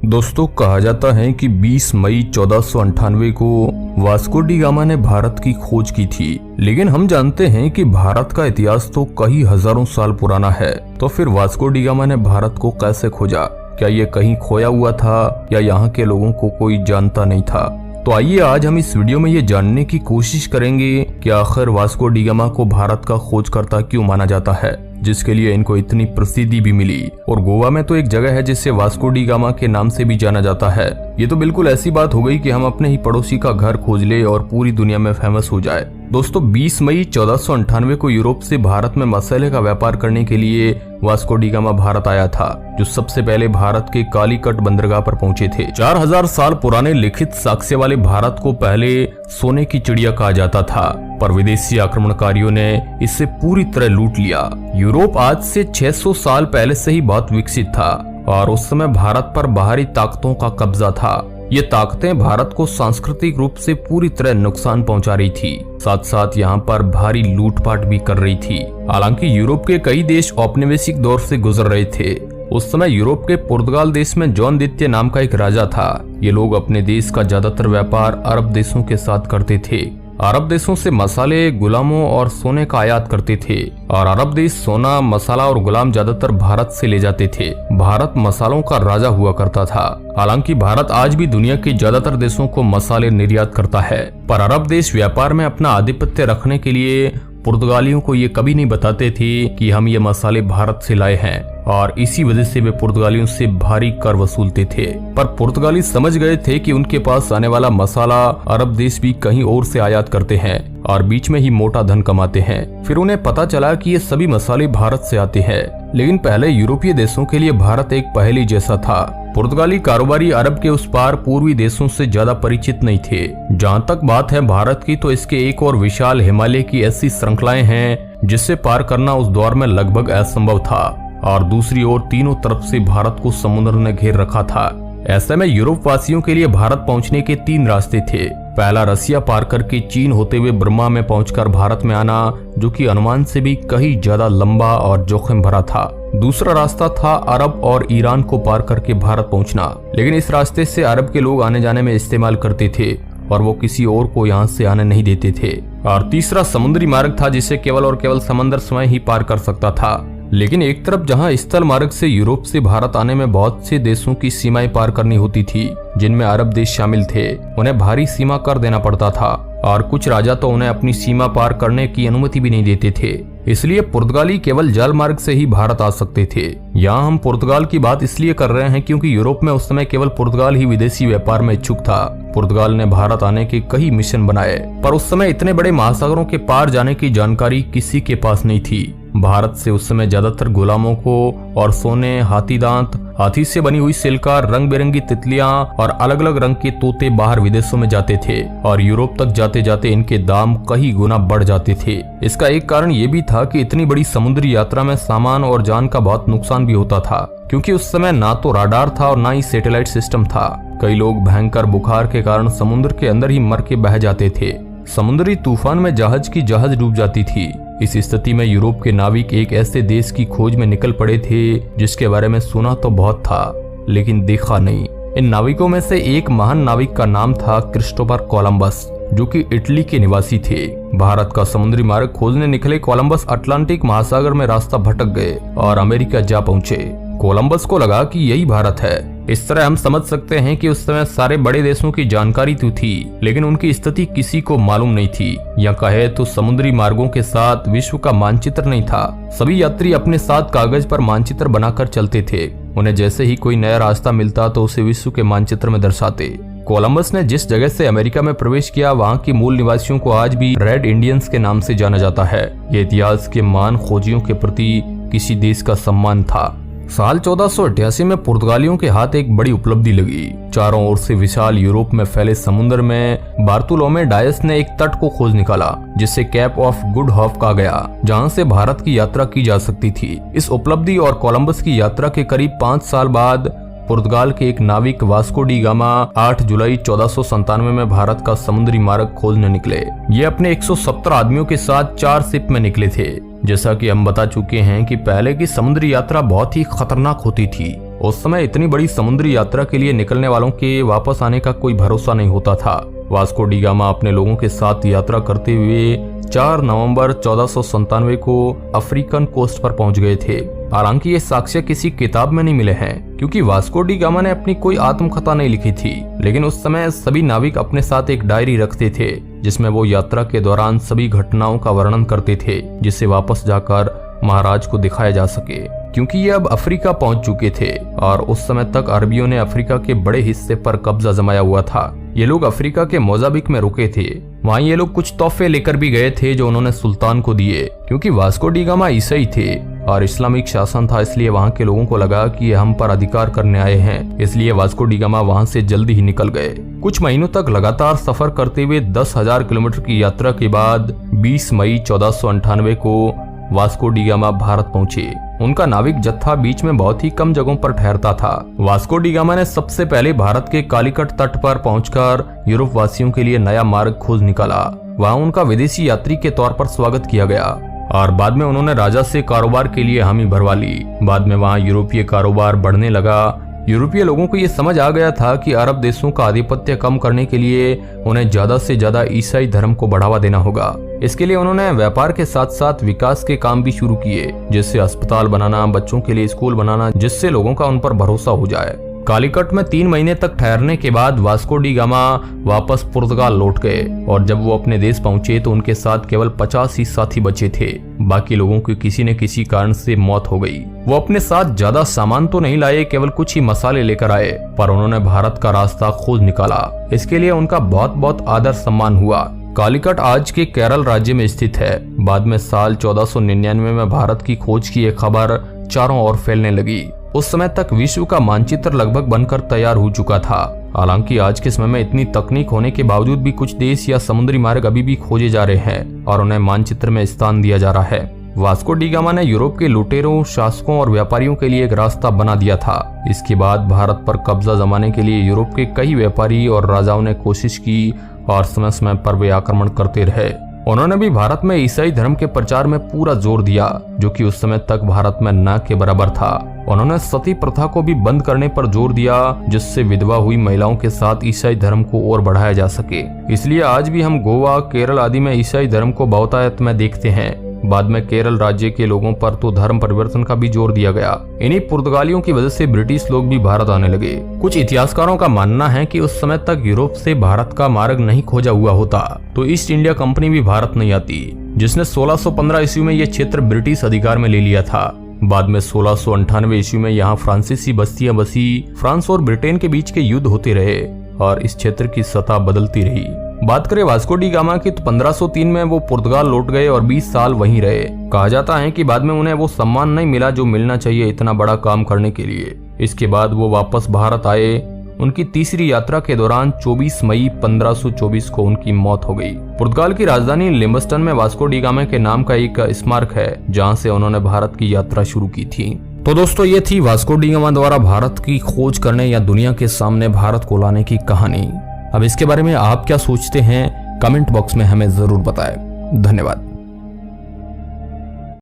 दोस्तों, कहा जाता है कि 20 मई 1498 को वास्को डी गामा ने भारत की खोज की थी। लेकिन हम जानते हैं कि भारत का इतिहास तो कई हजारों साल पुराना है। तो फिर वास्को डी गामा ने भारत को कैसे खोजा? क्या ये कहीं खोया हुआ था या यहाँ के लोगों को कोई जानता नहीं था? तो आइए आज हम इस वीडियो में ये जानने की कोशिश करेंगे कि आखिर वास्को डी गामा को भारत का खोजकर्ता क्यों माना जाता है, जिसके लिए इनको इतनी प्रसिद्धि भी मिली। और गोवा में तो एक जगह है जिसे वास्को डी गामा के नाम से भी जाना जाता है। ये तो बिल्कुल ऐसी बात हो गई कि हम अपने ही पड़ोसी का घर खोज ले और पूरी दुनिया में फेमस हो जाए। दोस्तों, 20 मई 1498 को यूरोप से भारत में मसाले का व्यापार करने के लिए वास्को डी गामा भारत आया था, जो सबसे पहले भारत के कालीकट बंदरगाह पर पहुंचे थे। 4000 साल पुराने लिखित साक्ष्य वाले भारत को पहले सोने की चिड़िया कहा जाता था, पर विदेशी आक्रमणकारियों ने इसे पूरी तरह लूट लिया। यूरोप आज से 600 साल पहले से ही बहुत विकसित था और उस समय भारत पर बाहरी ताकतों का कब्जा था। ये ताकतें भारत को सांस्कृतिक रूप से पूरी तरह नुकसान पहुंचा रही थी, साथ साथ यहाँ पर भारी लूटपाट भी कर रही थी। हालांकि यूरोप के कई देश औपनिवेशिक दौर से गुजर रहे थे। उस समय यूरोप के पुर्तगाल देश में जॉन द्वितीय नाम का एक राजा था। ये लोग अपने देश का ज्यादातर व्यापार अरब देशों के साथ करते थे। अरब देशों से मसाले, गुलामों और सोने का आयात करते थे और अरब देश सोना, मसाला और गुलाम ज्यादातर भारत से ले जाते थे। भारत मसालों का राजा हुआ करता था। हालांकि भारत आज भी दुनिया के ज्यादातर देशों को मसाले निर्यात करता है, पर अरब देश व्यापार में अपना आधिपत्य रखने के लिए पुर्तगालियों को ये कभी नहीं बताते थे कि हम ये मसाले भारत से लाए हैं, और इसी वजह से वे पुर्तगालियों से भारी कर वसूलते थे। पर पुर्तगाली समझ गए थे कि उनके पास आने वाला मसाला अरब देश भी कहीं और से आयात करते हैं और बीच में ही मोटा धन कमाते हैं। फिर उन्हें पता चला कि ये सभी मसाले भारत से आते हैं। लेकिन पहले यूरोपीय देशों के लिए भारत एक पहेली जैसा था। पुर्तगाली कारोबारी अरब के उस पार पूर्वी देशों से ज्यादा परिचित नहीं थे। जहाँ तक बात है भारत की, तो इसके एक और विशाल हिमालय की ऐसी श्रृंखलाएं हैं जिससे पार करना उस दौर में लगभग असंभव था, और दूसरी ओर तीनों तरफ से भारत को समुद्र ने घेर रखा था। ऐसे में यूरोप वासियों के लिए भारत पहुंचने के 3 रास्ते थे। पहला रसिया पार करके चीन होते हुए बर्मा में पहुंचकर भारत में आना, जो कि अनुमान से भी कहीं ज्यादा लंबा और जोखिम भरा था। दूसरा रास्ता था अरब और ईरान को पार करके भारत पहुंचना, लेकिन इस रास्ते से अरब के लोग आने जाने में इस्तेमाल करते थे और वो किसी और को यहाँ से आने नहीं देते थे। और तीसरा समुद्री मार्ग था, जिसे केवल और केवल समंदर स्वयं ही पार कर सकता था। लेकिन एक तरफ जहां स्थल मार्ग से यूरोप से भारत आने में बहुत से देशों की सीमाएं पार करनी होती थी, जिनमें अरब देश शामिल थे, उन्हें भारी सीमा कर देना पड़ता था, और कुछ राजा तो उन्हें अपनी सीमा पार करने की अनुमति भी नहीं देते थे। इसलिए पुर्तगाली केवल जल मार्ग से ही भारत आ सकते थे। यहाँ हम पुर्तगाल की बात इसलिए कर रहे हैं क्योंकि यूरोप में उस समय केवल पुर्तगाल ही विदेशी व्यापार में इच्छुक था। पुर्तगाल ने भारत आने के कई मिशन बनाए, पर उस समय इतने बड़े महासागरों के पार जाने की जानकारी किसी के पास नहीं थी। भारत से उस समय ज्यादातर गुलामों को और सोने, हाथी दांत, हाथी से बनी हुई सिल्का, रंग बिरंगी तितलियां और अलग अलग रंग के तोते बाहर विदेशों में जाते थे, और यूरोप तक जाते जाते इनके दाम कई गुना बढ़ जाते थे। इसका एक कारण ये भी था कि इतनी बड़ी समुद्री यात्रा में सामान और जान का बहुत नुकसान भी होता था, क्योंकि उस समय ना तो राडार था और ना ही सैटेलाइट सिस्टम था। कई लोग भयंकर बुखार के कारण समुद्र के अंदर ही मर के बह जाते थे। समुद्री तूफान में जहाज डूब जाती थी। इस स्थिति में यूरोप के नाविक एक ऐसे देश की खोज में निकल पड़े थे जिसके बारे में सुना तो बहुत था, लेकिन देखा नहीं। इन नाविकों में से एक महान नाविक का नाम था क्रिस्टोफर कोलंबस, जो कि इटली के निवासी थे। भारत का समुद्री मार्ग खोजने निकले कोलंबस अटलांटिक महासागर में रास्ता भटक गए और अमेरिका जा पहुंचे। कोलंबस को लगा कि यही भारत है। इस तरह हम समझ सकते हैं कि उस समय सारे बड़े देशों की जानकारी तो थी, लेकिन उनकी स्थिति किसी को मालूम नहीं थी, या कहे तो समुद्री मार्गों के साथ विश्व का मानचित्र नहीं था। सभी यात्री अपने साथ कागज पर मानचित्र बनाकर चलते थे। उन्हें जैसे ही कोई नया रास्ता मिलता तो उसे विश्व के मानचित्र में दर्शाते। कोलंबस ने जिस जगह से अमेरिका में प्रवेश किया, वहाँ के मूल निवासियों को आज भी रेड इंडियंस के नाम से जाना जाता है। ये इतिहास के महान खोजियों के प्रति किसी देश का सम्मान था। साल 1488 में पुर्तगालियों के हाथ एक बड़ी उपलब्धि लगी। चारों ओर से विशाल यूरोप में फैले समुद्र में बार्तुलोमे डायस ने एक तट को खोज निकाला, जिसे कैप ऑफ गुड होप कहा गया, जहां से भारत की यात्रा की जा सकती थी। इस उपलब्धि और कोलंबस की यात्रा के करीब 5 साल बाद पुर्तगाल के एक नाविक वास्को डी गामा 8 जुलाई 1497 में भारत का समुद्री मार्ग खोजने निकले। ये अपने 170 आदमियों के साथ 4 शिप में निकले थे। जैसा कि हम बता चुके हैं कि पहले की समुद्री यात्रा बहुत ही खतरनाक होती थी। उस समय इतनी बड़ी समुद्री यात्रा के लिए निकलने वालों के वापस आने का कोई भरोसा नहीं होता था। वास्को डी गामा अपने लोगों के साथ यात्रा करते हुए 4 नवंबर 1497 को अफ्रीकन कोस्ट पर पहुंच गए थे। हालांकि ये साक्ष्य किसी किताब में नहीं मिले हैं, क्योंकि वास्को डी गामा ने अपनी कोई आत्मकथा नहीं लिखी थी। लेकिन उस समय सभी नाविक अपने साथ एक डायरी रखते थे, जिसमें वो यात्रा के दौरान सभी घटनाओं का वर्णन करते थे, जिसे वापस जाकर महाराज को दिखाया जा सके। क्योंकि ये अब अफ्रीका पहुंच चुके थे और उस समय तक अरबियों ने अफ्रीका के बड़े हिस्से पर कब्जा जमाया हुआ था। ये लोग अफ्रीका के मोजाम्बिक में रुके थे। वहाँ ये लोग कुछ तोहफे लेकर भी गए थे जो उन्होंने सुल्तान को दिए। क्योंकि वास्को डी गामा ईसाई थे और इस्लामिक शासन था, इसलिए वहाँ के लोगों को लगा कि ये हम पर अधिकार करने आए हैं। इसलिए वास्को डी गामा वहाँ से जल्दी ही निकल गए। कुछ महीनों तक लगातार सफर करते हुए 10,000 किलोमीटर की यात्रा के बाद 20 मई 1498 को वास्को डी गामा भारत पहुंचे। उनका नाविक जत्था बीच में बहुत ही कम जगहों पर ठहरता था। वास्को डी गामा ने सबसे पहले भारत के कालीकट तट पर पहुंचकर यूरोप वासियों के लिए नया मार्ग खोज निकाला। वहां उनका विदेशी यात्री के तौर पर स्वागत किया गया और बाद में उन्होंने राजा से कारोबार के लिए हामी भरवा ली। बाद में वहां यूरोपीय कारोबार बढ़ने लगा। यूरोपीय लोगों को ये समझ आ गया था कि अरब देशों का आधिपत्य कम करने के लिए उन्हें ज्यादा से ज्यादा ईसाई धर्म को बढ़ावा देना होगा। इसके लिए उन्होंने व्यापार के साथ साथ विकास के काम भी शुरू किए, जैसे अस्पताल बनाना, बच्चों के लिए स्कूल बनाना, जिससे लोगों का उन पर भरोसा हो जाए। कालीकट में 3 महीने तक ठहरने के बाद वास्को डी गामा वापस पुर्तगाल लौट गए और जब वो अपने देश पहुंचे तो उनके साथ केवल 50 ही साथी बचे थे। बाकी लोगों की किसी न किसी कारण से मौत हो गई। वो अपने साथ ज्यादा सामान तो नहीं लाए, केवल कुछ ही मसाले लेकर आए, पर उन्होंने भारत का रास्ता खोज निकाला। इसके लिए उनका बहुत बहुत आदर सम्मान हुआ। कालीकट आज के केरल राज्य में स्थित है। बाद में साल 1499 में भारत की खोज की एक खबर चारों ओर फैलने लगी। उस समय तक विश्व का मानचित्र लगभग बनकर तैयार हो चुका था। हालांकि आज के समय में इतनी तकनीक होने के बावजूद भी कुछ देश या समुद्री मार्ग अभी भी खोजे जा रहे हैं और उन्हें मानचित्र में स्थान दिया जा रहा है। वास्को डी गामा ने यूरोप के लुटेरों, शासकों और व्यापारियों के लिए एक रास्ता बना दिया था। इसके बाद भारत पर कब्जा जमाने के लिए यूरोप के कई व्यापारी और राजाओं ने कोशिश की और समय समय पर वे आक्रमण करते रहे। उन्होंने भी भारत में ईसाई धर्म के प्रचार में पूरा जोर दिया, जो कि उस समय तक भारत में न के बराबर था। उन्होंने सती प्रथा को भी बंद करने पर जोर दिया, जिससे विधवा हुई महिलाओं के साथ ईसाई धर्म को और बढ़ाया जा सके। इसलिए आज भी हम गोवा, केरल आदि में ईसाई धर्म को बहुतायत में देखते हैं। बाद में केरल राज्य के लोगों पर तो धर्म परिवर्तन का भी जोर दिया गया। इन्हीं पुर्तगालियों की वजह से ब्रिटिश लोग भी भारत आने लगे। कुछ इतिहासकारों का मानना है कि उस समय तक यूरोप से भारत का मार्ग नहीं खोजा हुआ होता तो ईस्ट इंडिया कंपनी भी भारत नहीं आती, जिसने 1615 ईस्वी में यह क्षेत्र ब्रिटिश अधिकार में ले लिया था। बाद में 1698 ईस्वी में यहाँ फ्रांसीसी बस्तियां बसी। फ्रांस और ब्रिटेन के बीच के युद्ध होते रहे और इस क्षेत्र की सतह बदलती रही। बात करें वास्को डी गामा की तो 1503 में वो पुर्तगाल लौट गए और 20 साल वहीं रहे। कहा जाता है कि बाद में उन्हें वो सम्मान नहीं मिला जो मिलना चाहिए इतना बड़ा काम करने के लिए। इसके बाद वो वापस भारत आए। उनकी तीसरी यात्रा के दौरान 24 मई 1524 को उनकी मौत हो गई। पुर्तगाल की राजधानी लिम्बस्टन में वास्को डी गामा के नाम का एक स्मारक है, जहाँ से उन्होंने भारत की यात्रा शुरू की थी। तो दोस्तों, ये थी वास्को डी गामा द्वारा भारत की खोज करने या दुनिया के सामने भारत को लाने की कहानी। अब इसके बारे में आप क्या सोचते हैं, कमेंट बॉक्स में हमें जरूर बताएं। धन्यवाद।